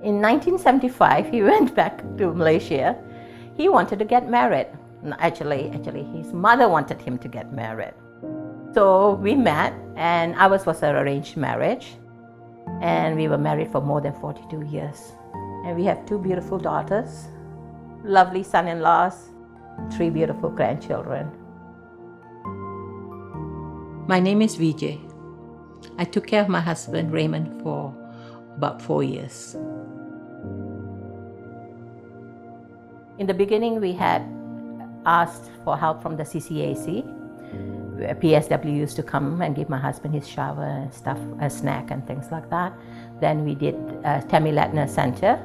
In 1975, he went back to Malaysia. He wanted to get married. Actually, his mother wanted him to get married. So we met, and ours was an arranged marriage. And we were married for more than 42 years. And we have 2 beautiful daughters, lovely son-in-laws, 3 beautiful grandchildren. My name is Vijey. I took care of my husband, Raymond, for about 4 years. In the beginning, we had asked for help from the CCAC. PSW used to come and give my husband his shower and stuff, a snack and things like that. Then we did Tammy Latner Center,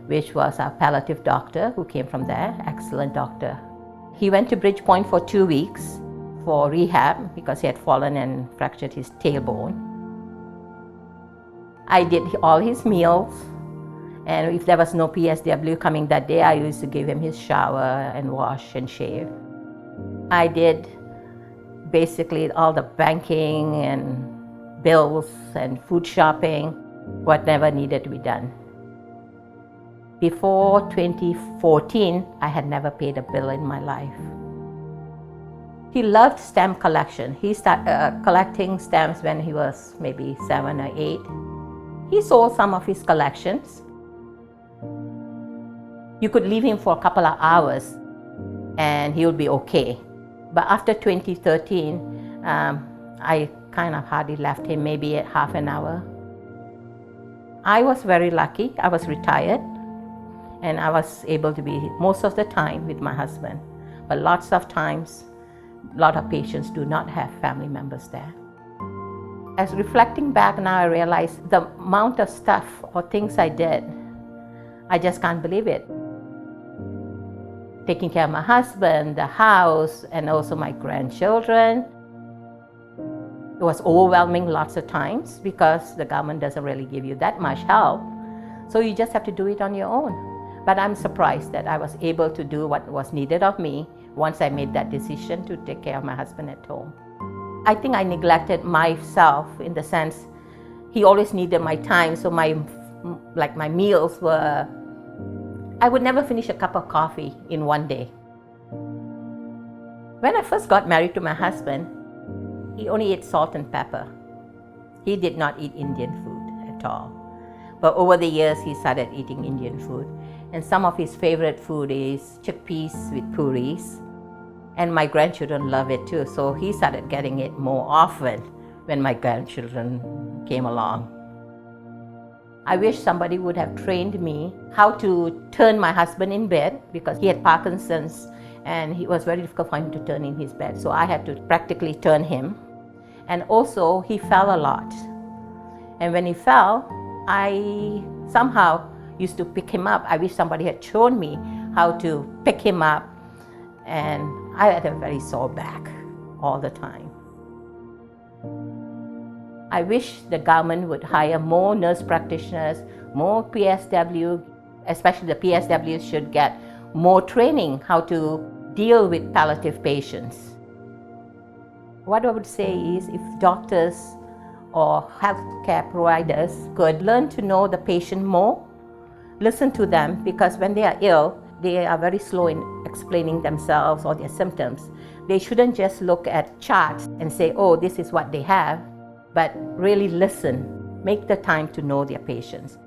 which was our palliative doctor who came from there, excellent doctor. He went to Bridgepoint for 2 weeks for rehab because he had fallen and fractured his tailbone. I did all his meals, and if there was no PSW coming that day, I used to give him his shower and wash and shave. I did basically all the banking and bills and food shopping, whatever needed to be done. Before 2014, I had never paid a bill in my life. He loved stamp collection. He started collecting stamps when he was maybe 7 or 8. He sold some of his collections. You could leave him for a couple of hours and he would be okay. But after 2013, I kind of hardly left him, maybe at half an hour. I was very lucky. I was retired and I was able to be most of the time with my husband. But lots of times, a lot of patients do not have family members there. As reflecting back now, I realize the amount of stuff or things I did, I just can't believe it. Taking care of my husband, the house, and also my grandchildren. It was overwhelming lots of times because the government doesn't really give you that much help. So you just have to do it on your own. But I'm surprised that I was able to do what was needed of me once I made that decision to take care of my husband at home. I think I neglected myself in the sense he always needed my time, so my meals were, I would never finish a cup of coffee in one day. When I first got married to my husband, he only ate salt and pepper. He did not eat Indian food at all. But over the years, he started eating Indian food. And some of his favorite food is chickpeas with puris. And my grandchildren love it too, so he started getting it more often when my grandchildren came along. I wish somebody would have trained me how to turn my husband in bed because he had Parkinson's and it was very difficult for him to turn in his bed. So I had to practically turn him. And also he fell a lot. And when he fell, I somehow used to pick him up. I wish somebody had shown me how to pick him up. And I had a very sore back all the time. I wish the government would hire more nurse practitioners, more PSW, especially the PSWs should get more training how to deal with palliative patients. What I would say is if doctors or healthcare providers could learn to know the patient more, listen to them, because when they are ill, they are very slow in explaining themselves or their symptoms. They shouldn't just look at charts and say, oh, this is what they have, but really listen. Make the time to know their patients.